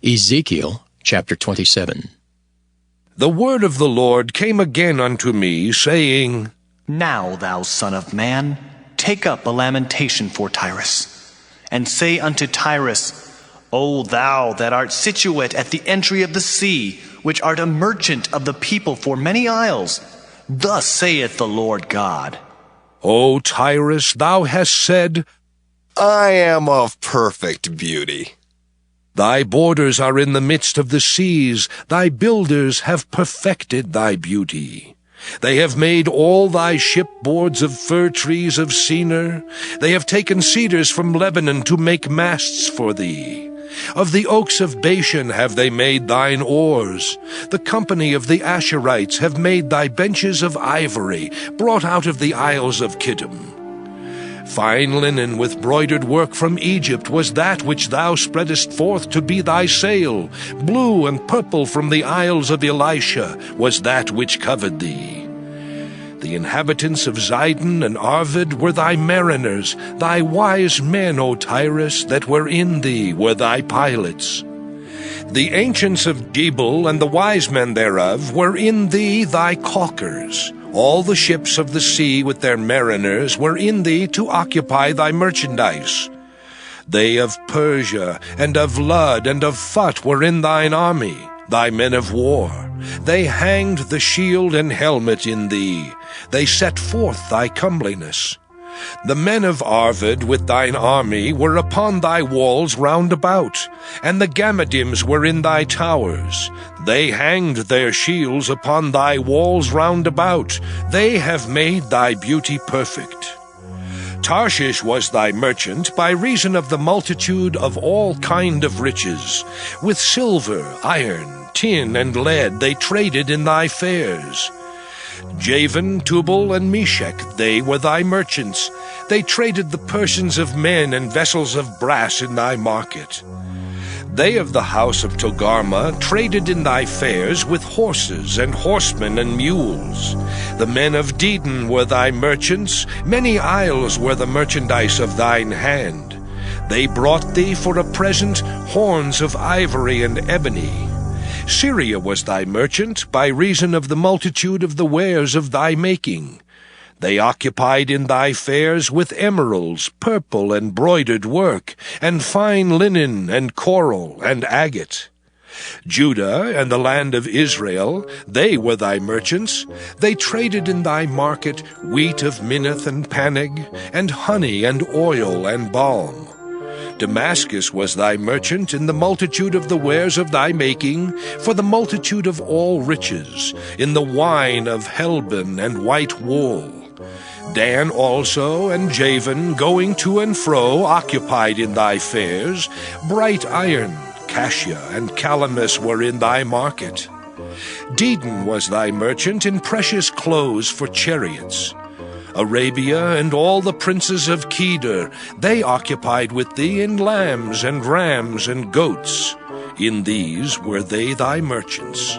Ezekiel chapter 27. The word of the Lord came again unto me, saying, Now, thou son of man, take up a lamentation for Tyrus, and say unto Tyrus, O thou that art situate at the entry of the sea, which art a merchant of the people for many isles, thus saith the Lord God. O Tyrus, thou hast said, I am of perfect beauty. Thy borders are in the midst of the seas, thy builders have perfected thy beauty. They have made all thy shipboards of fir trees of Senir. They have taken cedars from Lebanon to make masts for thee. Of the oaks of Bashan have they made thine oars. The company of the Asherites have made thy benches of ivory, brought out of the isles of Kittim. Fine linen with broidered work from Egypt was that which thou spreadest forth to be thy sail. Blue and purple from the isles of Elisha was that which covered thee. The inhabitants of Zidon and Arvad were thy mariners. Thy wise men, O Tyrus, that were in thee were thy pilots. The ancients of Gebal and the wise men thereof were in thee thy caulkers. All the ships of the sea with their mariners were in thee to occupy thy merchandise. They of Persia, and of Lud, and of Phut were in thine army, thy men of war. They hanged the shield and helmet in thee. They set forth thy comeliness. The men of Arvad with thine army were upon thy walls round about, and the Gammadims were in thy towers. They hanged their shields upon thy walls round about. They have made thy beauty perfect. Tarshish was thy merchant by reason of the multitude of all kind of riches. With silver, iron, tin, and lead they traded in thy fairs. Javan, Tubal, and Meshech, they were thy merchants. They traded the persons of men and vessels of brass in thy market. They of the house of Togarmah traded in thy fairs with horses and horsemen and mules. The men of Dedan were thy merchants. Many isles were the merchandise of thine hand. They brought thee for a present horns of ivory and ebony. Syria was thy merchant by reason of the multitude of the wares of thy making. They occupied in thy fairs with emeralds, purple, and broidered work, and fine linen, and coral, and agate. Judah and the land of Israel, they were thy merchants. They traded in thy market wheat of Minnith and Panig, and honey and oil and balm. Damascus was thy merchant in the multitude of the wares of thy making, for the multitude of all riches, in the wine of Helbon and white wool. Dan also and Javan, going to and fro, occupied in thy fairs. Bright iron, cassia, and calamus were in thy market. Dedan was thy merchant in precious clothes for chariots. Arabia and all the princes of Kedar, they occupied with thee in lambs and rams and goats. In these were they thy merchants.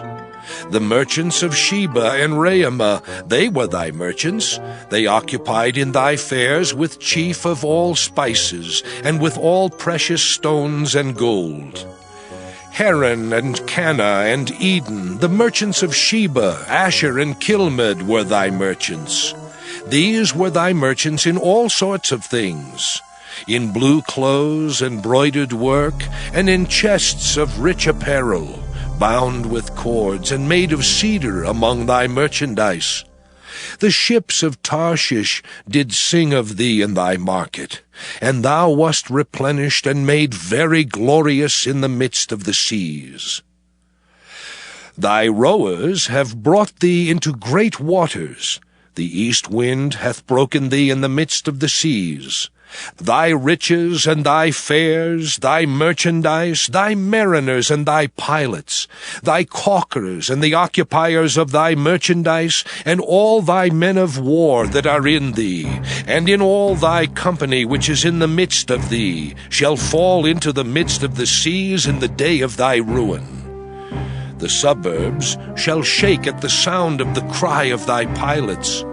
The merchants of Sheba and Raamah, they were thy merchants. They occupied in thy fairs with chief of all spices, and with all precious stones and gold. Haran and Cana and Eden, the merchants of Sheba, Asher and Kilmad were thy merchants. These were thy merchants in all sorts of things, in blue clothes and broidered work, and in chests of rich apparel, bound with cords and made of cedar among thy merchandise. The ships of Tarshish did sing of thee in thy market, and thou wast replenished and made very glorious in the midst of the seas. Thy rowers have brought thee into great waters. The east wind hath broken thee in the midst of the seas. Thy riches and thy fairs, thy merchandise, thy mariners and thy pilots, thy caulkers and the occupiers of thy merchandise, and all thy men of war that are in thee, and in all thy company which is in the midst of thee, shall fall into the midst of the seas in the day of thy ruin. The suburbs shall shake at the sound of the cry of thy pilots,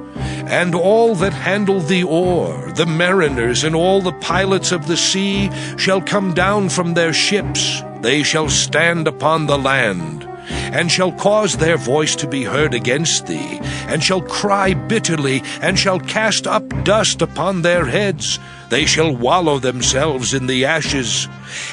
and all that handle the oar, the mariners and all the pilots of the sea, shall come down from their ships, they shall stand upon the land, and shall cause their voice to be heard against thee, and shall cry bitterly, and shall cast up dust upon their heads. They shall wallow themselves in the ashes,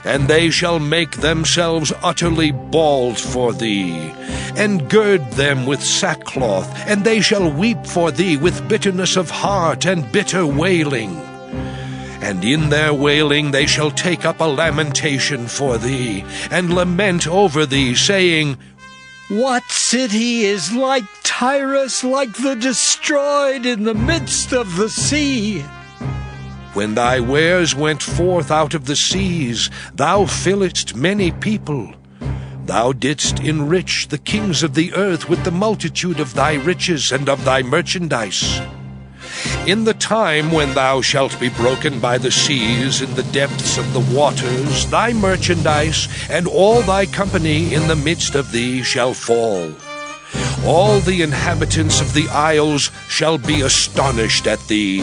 and they shall make themselves utterly bald for thee, and gird them with sackcloth, and they shall weep for thee with bitterness of heart and bitter wailing. And in their wailing they shall take up a lamentation for thee, and lament over thee, saying, What city is like Tyrus, like the destroyed in the midst of the sea? When thy wares went forth out of the seas, thou filledst many people. Thou didst enrich the kings of the earth with the multitude of thy riches and of thy merchandise. In the time when thou shalt be broken by the seas in the depths of the waters, thy merchandise and all thy company in the midst of thee shall fall. All the inhabitants of the isles shall be astonished at thee,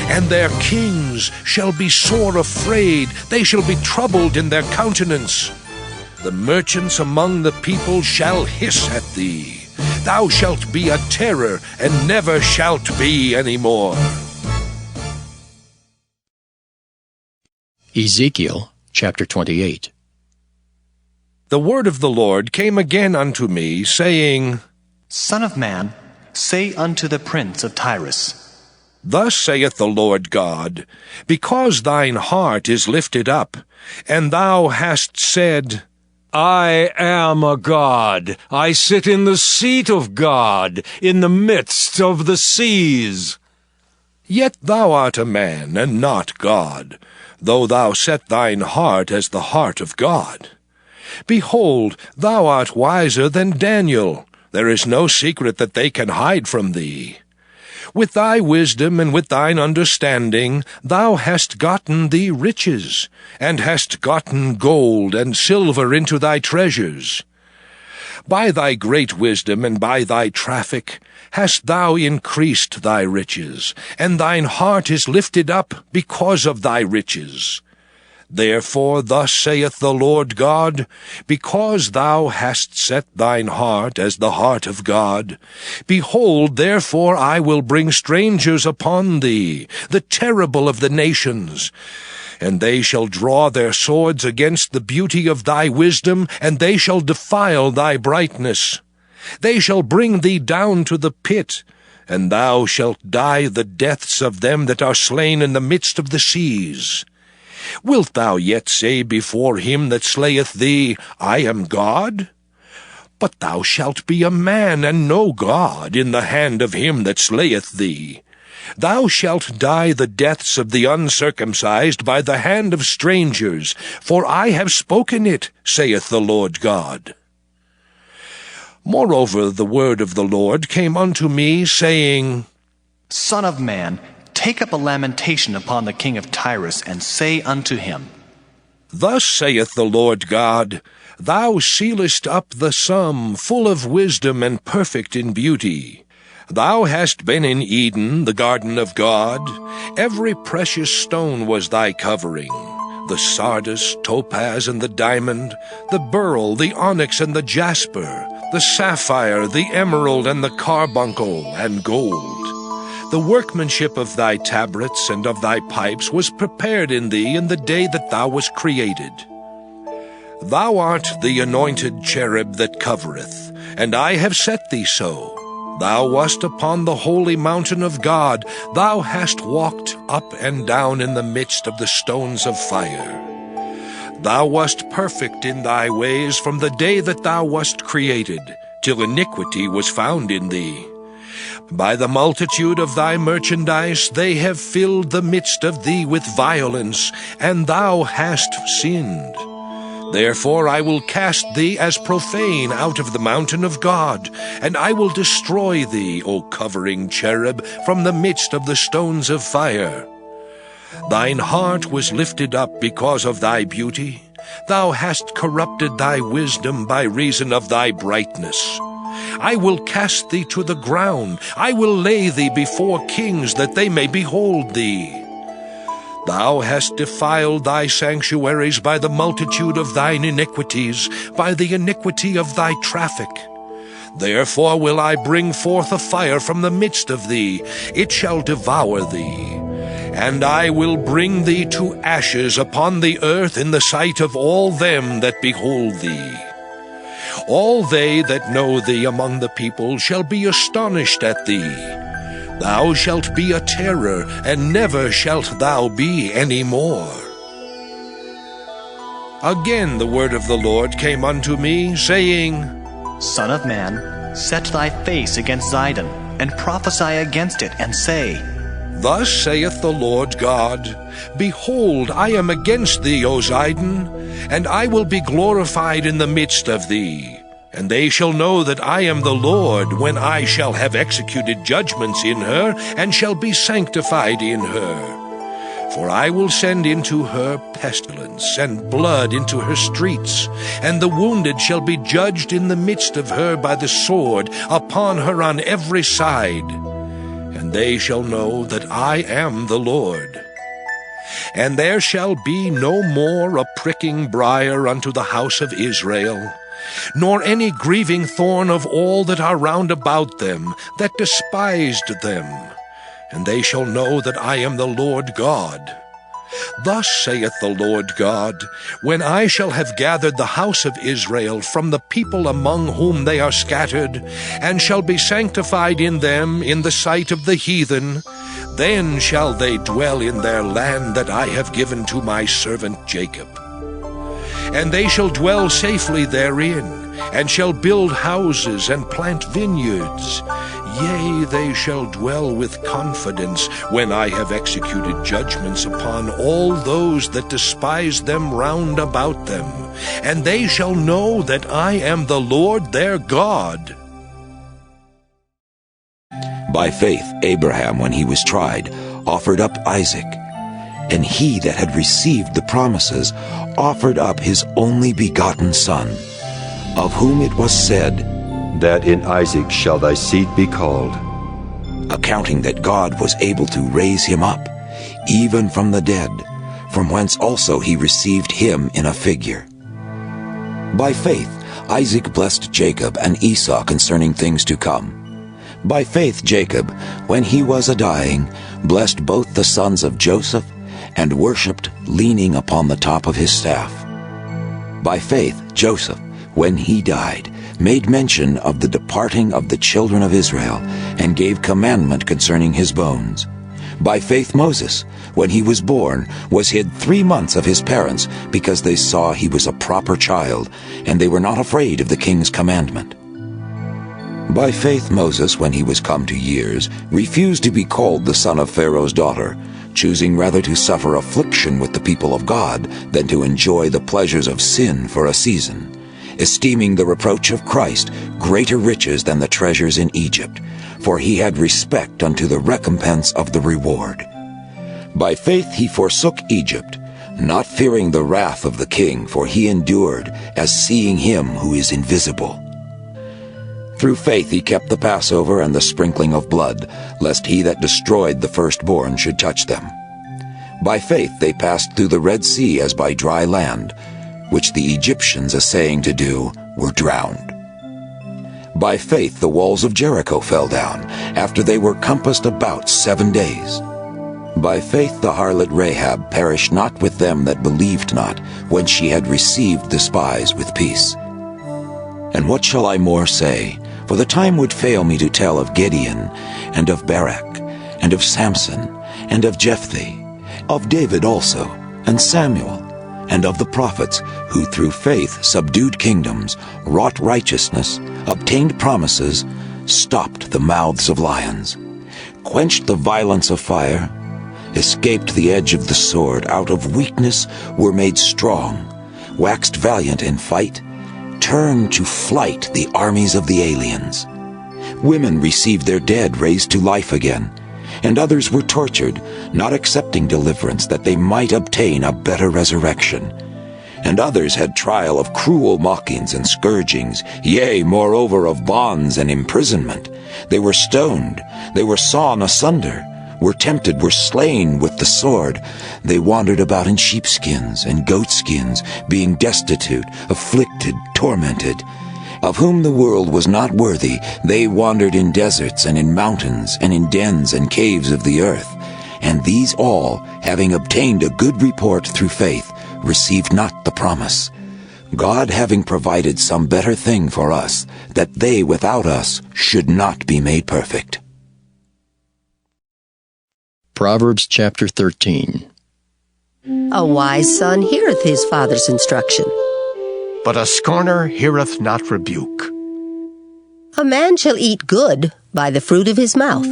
and their kings shall be sore afraid, they shall be troubled in their countenance. The merchants among the people shall hiss at thee. Thou shalt be a terror, and never shalt be any more. Ezekiel chapter 28. The word of the Lord came again unto me, saying, Son of man, say unto the prince of Tyrus, Thus saith the Lord God, Because thine heart is lifted up, and thou hast said, I am a God. I sit in the seat of God, in the midst of the seas. Yet thou art a man, and not God, though thou set thine heart as the heart of God. Behold, thou art wiser than Daniel. There is no secret that they can hide from thee. With thy wisdom and with thine understanding thou hast gotten thee riches, and hast gotten gold and silver into thy treasures. By thy great wisdom and by thy traffic hast thou increased thy riches, and thine heart is lifted up because of thy riches. Therefore thus saith the Lord God, Because thou hast set thine heart as the heart of God, behold, therefore I will bring strangers upon thee, the terrible of the nations. And they shall draw their swords against the beauty of thy wisdom, and they shall defile thy brightness. They shall bring thee down to the pit, and thou shalt die the deaths of them that are slain in the midst of the seas. Wilt thou yet say before him that slayeth thee, I am God? But thou shalt be a man, and no God, in the hand of him that slayeth thee. Thou shalt die the deaths of the uncircumcised by the hand of strangers, for I have spoken it, saith the Lord God. Moreover the word of the Lord came unto me, saying, Son of man, take up a lamentation upon the king of Tyrus, and say unto him, Thus saith the Lord God, Thou sealest up the sum, full of wisdom and perfect in beauty. Thou hast been in Eden, the garden of God. Every precious stone was thy covering, the sardius, topaz, and the diamond, the beryl, the onyx, and the jasper, the sapphire, the emerald, and the carbuncle, and gold. The workmanship of thy tabrets and of thy pipes was prepared in thee in the day that thou wast created. Thou art the anointed cherub that covereth, and I have set thee so. Thou wast upon the holy mountain of God. Thou hast walked up and down in the midst of the stones of fire. Thou wast perfect in thy ways from the day that thou wast created, till iniquity was found in thee. By the multitude of thy merchandise they have filled the midst of thee with violence, and thou hast sinned. Therefore I will cast thee as profane out of the mountain of God, and I will destroy thee, O covering cherub, from the midst of the stones of fire. Thine heart was lifted up because of thy beauty. Thou hast corrupted thy wisdom by reason of thy brightness. I will cast thee to the ground. I will lay thee before kings, that they may behold thee. Thou hast defiled thy sanctuaries by the multitude of thine iniquities, by the iniquity of thy traffic. Therefore will I bring forth a fire from the midst of thee, it shall devour thee. And I will bring thee to ashes upon the earth in the sight of all them that behold thee. All they that know thee among the people shall be astonished at thee. Thou shalt be a terror, and never shalt thou be any more. Again the word of the Lord came unto me, saying, Son of man, set thy face against Zidon, and prophesy against it, and say, Thus saith the Lord God, Behold, I am against thee, O Zidon, and I will be glorified in the midst of thee. And they shall know that I am the Lord, when I shall have executed judgments in her, and shall be sanctified in her. For I will send into her pestilence, and blood into her streets, and the wounded shall be judged in the midst of her by the sword, upon her on every side. And they shall know that I am the Lord. And there shall be no more a pricking briar unto the house of Israel, nor any grieving thorn of all that are round about them, that despised them. And they shall know that I am the Lord God. Thus saith the Lord God, When I shall have gathered the house of Israel from the people among whom they are scattered, and shall be sanctified in them in the sight of the heathen, then shall they dwell in their land that I have given to my servant Jacob. And they shall dwell safely therein, and shall build houses and plant vineyards. Yea, they shall dwell with confidence when I have executed judgments upon all those that despise them round about them. And they shall know that I am the Lord their God. By faith Abraham, when he was tried, offered up Isaac. And he that had received the promises offered up his only begotten son, of whom it was said, That in Isaac shall thy seed be called. Accounting that God was able to raise him up, even from the dead, from whence also he received him in a figure. By faith Isaac blessed Jacob and Esau concerning things to come. By faith Jacob, when he was a-dying, blessed both the sons of Joseph, and worshipped, leaning upon the top of his staff. By faith Joseph, when he died, made mention of the departing of the children of Israel, and gave commandment concerning his bones. By faith Moses, when he was born, was hid 3 months of his parents, because they saw he was a proper child, and they were not afraid of the king's commandment. By faith Moses, when he was come to years, refused to be called the son of Pharaoh's daughter, choosing rather to suffer affliction with the people of God than to enjoy the pleasures of sin for a season, esteeming the reproach of Christ greater riches than the treasures in Egypt, for he had respect unto the recompense of the reward. By faith he forsook Egypt, not fearing the wrath of the king, for he endured as seeing him who is invisible. Through faith he kept the Passover and the sprinkling of blood, lest he that destroyed the firstborn should touch them. By faith they passed through the Red Sea as by dry land, which the Egyptians essaying to do were drowned. By faith the walls of Jericho fell down, after they were compassed about 7 days. By faith the harlot Rahab perished not with them that believed not, when she had received the spies with peace. And what shall I more say? For the time would fail me to tell of Gideon, and of Barak, and of Samson, and of Jephthah, of David also, and Samuel, and of the prophets, who through faith subdued kingdoms, wrought righteousness, obtained promises, stopped the mouths of lions, quenched the violence of fire, escaped the edge of the sword, out of weakness were made strong, waxed valiant in fight, turned to flight the armies of the aliens. Women received their dead raised to life again, and others were tortured, not accepting deliverance, that they might obtain a better resurrection. And others had trial of cruel mockings and scourgings, yea, moreover of bonds and imprisonment. They were stoned, they were sawn asunder, were tempted, were slain with the sword. They wandered about in sheepskins and goatskins, being destitute, afflicted, tormented. Of whom the world was not worthy, they wandered in deserts and in mountains and in dens and caves of the earth. And these all, having obtained a good report through faith, received not the promise. God having provided some better thing for us, that they without us should not be made perfect. Proverbs chapter 13. A wise son heareth his father's instruction. But a scorner heareth not rebuke. A man shall eat good by the fruit of his mouth.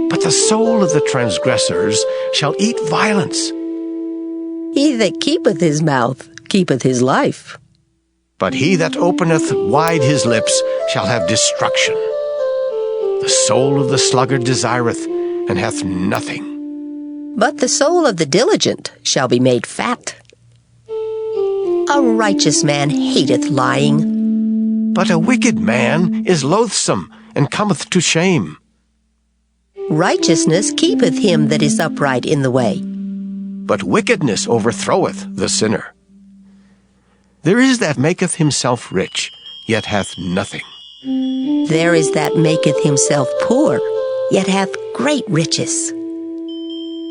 But the soul of the transgressors shall eat violence. He that keepeth his mouth keepeth his life. But he that openeth wide his lips shall have destruction. The soul of the sluggard desireth, and hath nothing. But the soul of the diligent shall be made fat. A righteous man hateth lying. But a wicked man is loathsome, and cometh to shame. Righteousness keepeth him that is upright in the way. But wickedness overthroweth the sinner. There is that maketh himself rich, yet hath nothing. There is that maketh himself poor, yet hath great riches.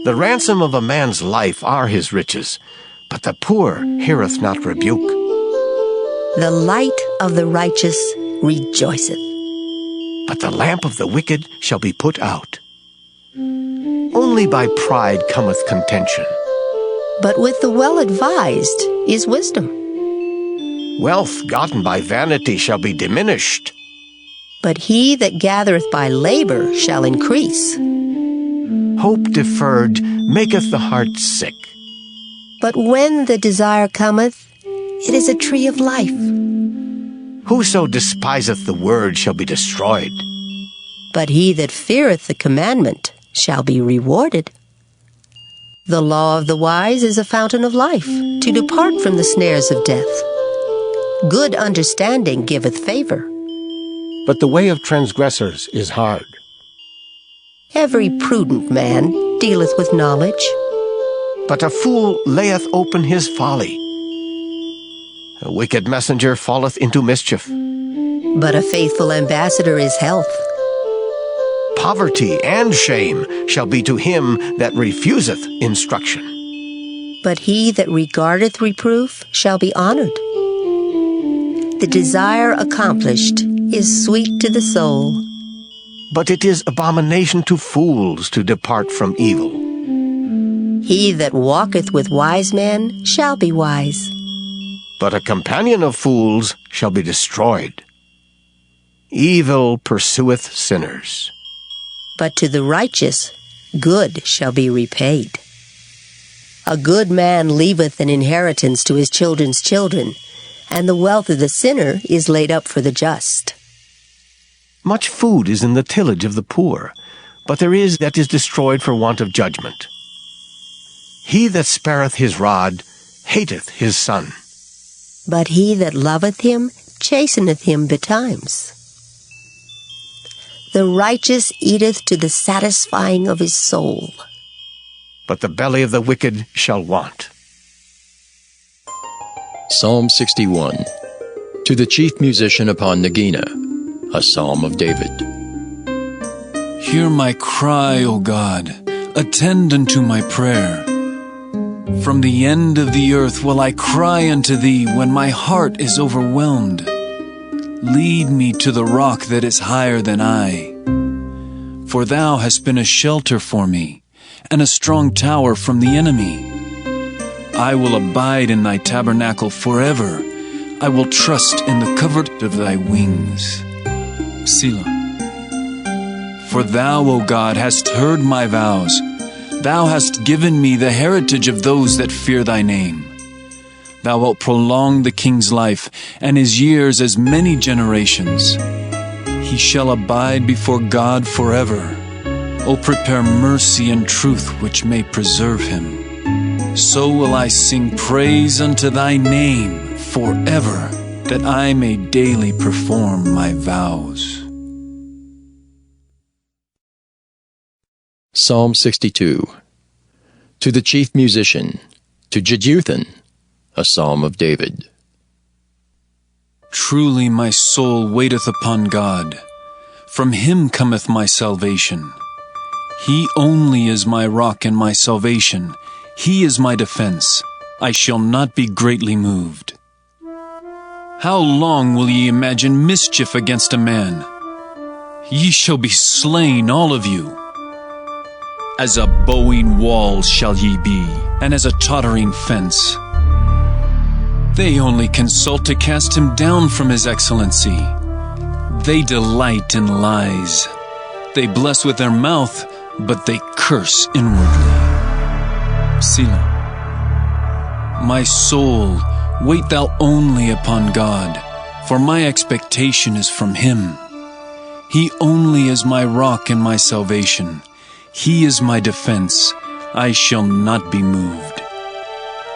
The ransom of a man's life are his riches, but the poor heareth not rebuke. The light of the righteous rejoiceth. But the lamp of the wicked shall be put out. Only by pride cometh contention. But with the well-advised is wisdom. Wealth gotten by vanity shall be diminished. But he that gathereth by labor shall increase. Hope deferred maketh the heart sick. But when the desire cometh, it is a tree of life. Whoso despiseth the word shall be destroyed. But he that feareth the commandment shall be rewarded. The law of the wise is a fountain of life, to depart from the snares of death. Good understanding giveth favor. But the way of transgressors is hard. Every prudent man dealeth with knowledge. But a fool layeth open his folly. A wicked messenger falleth into mischief. But a faithful ambassador is health. Poverty and shame shall be to him that refuseth instruction. But he that regardeth reproof shall be honored. The desire accomplished is sweet to the soul. But it is abomination to fools to depart from evil. He that walketh with wise men shall be wise. But a companion of fools shall be destroyed. Evil pursueth sinners. But to the righteous good shall be repaid. A good man leaveth an inheritance to his children's children, and the wealth of the sinner is laid up for the just. Much food is in the tillage of the poor, but there is that is destroyed for want of judgment. He that spareth his rod hateth his son. But he that loveth him chasteneth him betimes. The righteous eateth to the satisfying of his soul. But the belly of the wicked shall want. Psalm 61. To the chief musician upon Nagina, a psalm of David. Hear my cry, O God. Attend unto my prayer. From the end of the earth will I cry unto thee when my heart is overwhelmed. Lead me to the rock that is higher than I. For thou hast been a shelter for me, and a strong tower from the enemy. I will abide in thy tabernacle forever. I will trust in the covert of thy wings. Selah. For thou, O God, hast heard my vows. Thou hast given me the heritage of those that fear thy name. Thou wilt prolong the king's life, and his years as many generations. He shall abide before God forever. O prepare mercy and truth which may preserve him. So will I sing praise unto thy name forever, that I may daily perform my vows. Psalm 62. To the chief musician, to Jeduthun, a psalm of David. Truly my soul waiteth upon God. From him cometh my salvation. He only is my rock and my salvation. He is my defense. I shall not be greatly moved. How long will ye imagine mischief against a man? Ye shall be slain, all of you. As a bowing wall shall ye be, and as a tottering fence. They only consult to cast him down from his excellency. They delight in lies. They bless with their mouth, but they curse inwardly. Selah. My soul, wait thou only upon God, for my expectation is from him. He only is my rock and my salvation. He is my defense. I shall not be moved.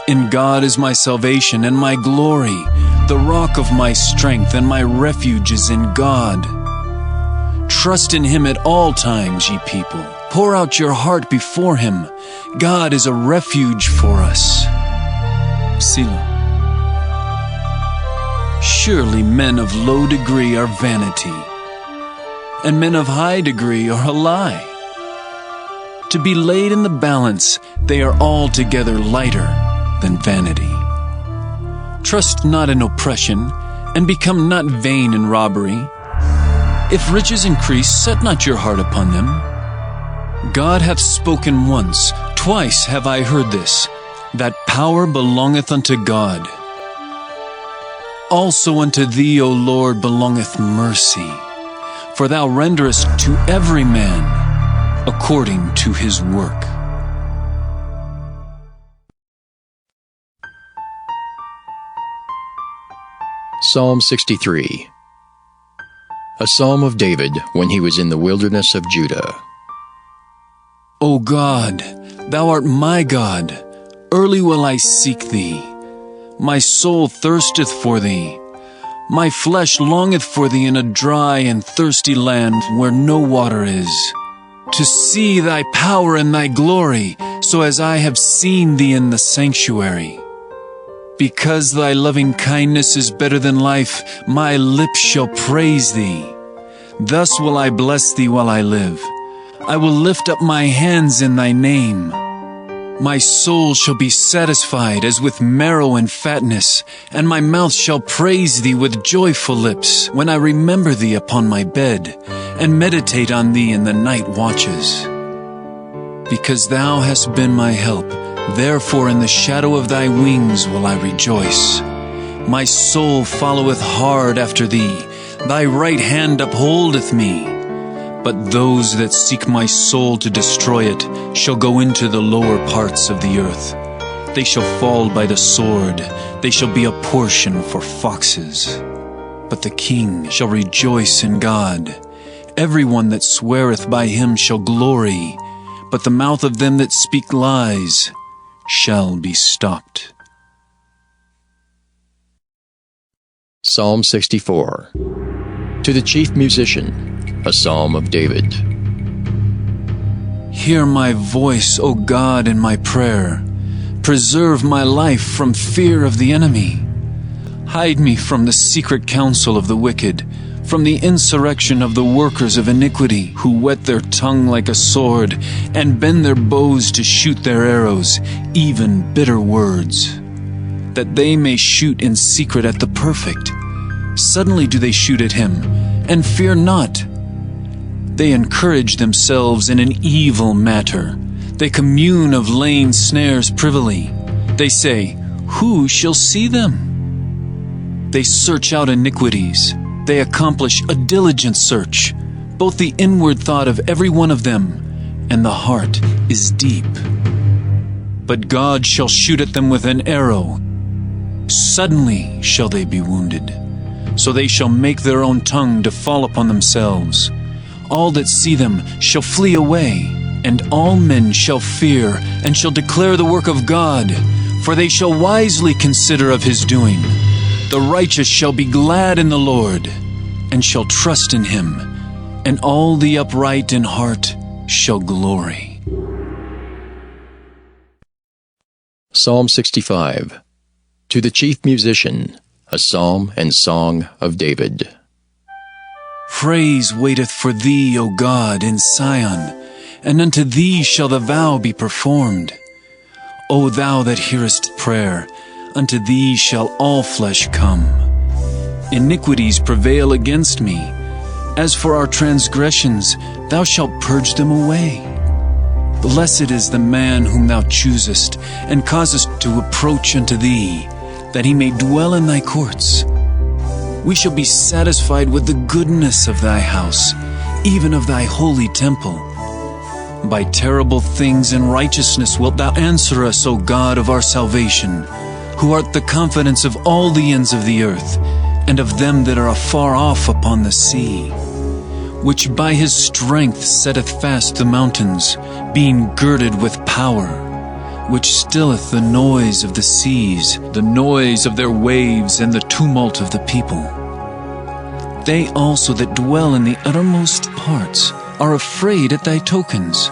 In God is my salvation and my glory. The rock of my strength and my refuge is in God. Trust in him at all times, ye people. Pour out your heart before him. God is a refuge for us. Selah. Surely men of low degree are vanity, and men of high degree are a lie. To be laid in the balance, they are altogether lighter than vanity. Trust not in oppression, and become not vain in robbery. If riches increase, set not your heart upon them. God hath spoken once, twice have I heard this, that power belongeth unto God. Also unto thee, O Lord, belongeth mercy, for thou renderest to every man according to his work. Psalm 63. A psalm of David when he was in the wilderness of Judah. O God, thou art my God. Early will I seek thee. My soul thirsteth for thee. My flesh longeth for thee in a dry and thirsty land where no water is, to see thy power and thy glory, so as I have seen thee in the sanctuary. Because thy loving kindness is better than life, my lips shall praise thee. Thus will I bless thee while I live. I will lift up my hands in thy name. My soul shall be satisfied as with marrow and fatness, and my mouth shall praise thee with joyful lips, when I remember thee upon my bed, and meditate on thee in the night watches. Because thou hast been my help, therefore in the shadow of thy wings will I rejoice. My soul followeth hard after thee, thy right hand upholdeth me. But those that seek my soul to destroy it shall go into the lower parts of the earth. They shall fall by the sword, they shall be a portion for foxes. But the king shall rejoice in God. Everyone that sweareth by him shall glory, but the mouth of them that speak lies shall be stopped. Psalm 64. To the chief musician, a psalm of David. Hear my voice, O God, in my prayer. Preserve my life from fear of the enemy. Hide me from the secret counsel of the wicked, from the insurrection of the workers of iniquity, who whet their tongue like a sword, and bend their bows to shoot their arrows, even bitter words, that they may shoot in secret at the perfect. Suddenly do they shoot at him, and fear not. They encourage themselves in an evil matter. They commune of laying snares privily. They say, who shall see them? They search out iniquities. They accomplish a diligent search. Both the inward thought of every one of them and the heart is deep. But God shall shoot at them with an arrow. Suddenly shall they be wounded. So they shall make their own tongue to fall upon themselves. All that see them shall flee away, and all men shall fear, and shall declare the work of God, for they shall wisely consider of his doing. The righteous shall be glad in the Lord, and shall trust in him, and all the upright in heart shall glory. Psalm 65. To the chief musician, a psalm and song of David. Praise waiteth for thee, O God, in Sion, and unto thee shall the vow be performed. O thou that hearest prayer, unto thee shall all flesh come. Iniquities prevail against me. As for our transgressions, thou shalt purge them away. Blessed is the man whom thou choosest, and causest to approach unto thee, that he may dwell in thy courts. We shall be satisfied with the goodness of thy house, even of thy holy temple. By terrible things and righteousness wilt thou answer us, O God of our salvation, who art the confidence of all the ends of the earth, and of them that are afar off upon the sea, which by his strength setteth fast the mountains, being girded with power, which stilleth the noise of the seas, the noise of their waves, and the tumult of the people. They also that dwell in the uttermost parts are afraid at thy tokens.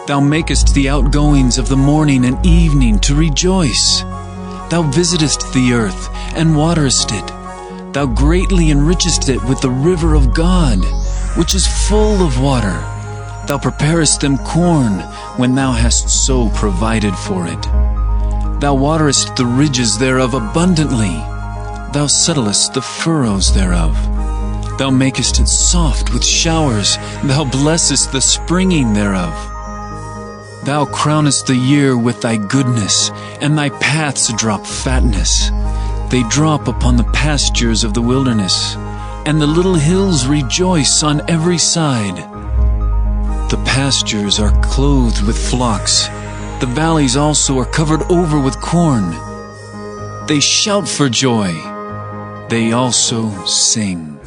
Thou makest the outgoings of the morning and evening to rejoice. Thou visitest the earth, and waterest it. Thou greatly enrichest it with the river of God, which is full of water. Thou preparest them corn, when thou hast so provided for it. Thou waterest the ridges thereof abundantly. Thou settlest the furrows thereof. Thou makest it soft with showers. Thou blessest the springing thereof. Thou crownest the year with thy goodness, and thy paths drop fatness. They drop upon the pastures of the wilderness, and the little hills rejoice on every side. The pastures are clothed with flocks. The valleys also are covered over with corn. They shout for joy. They also sing.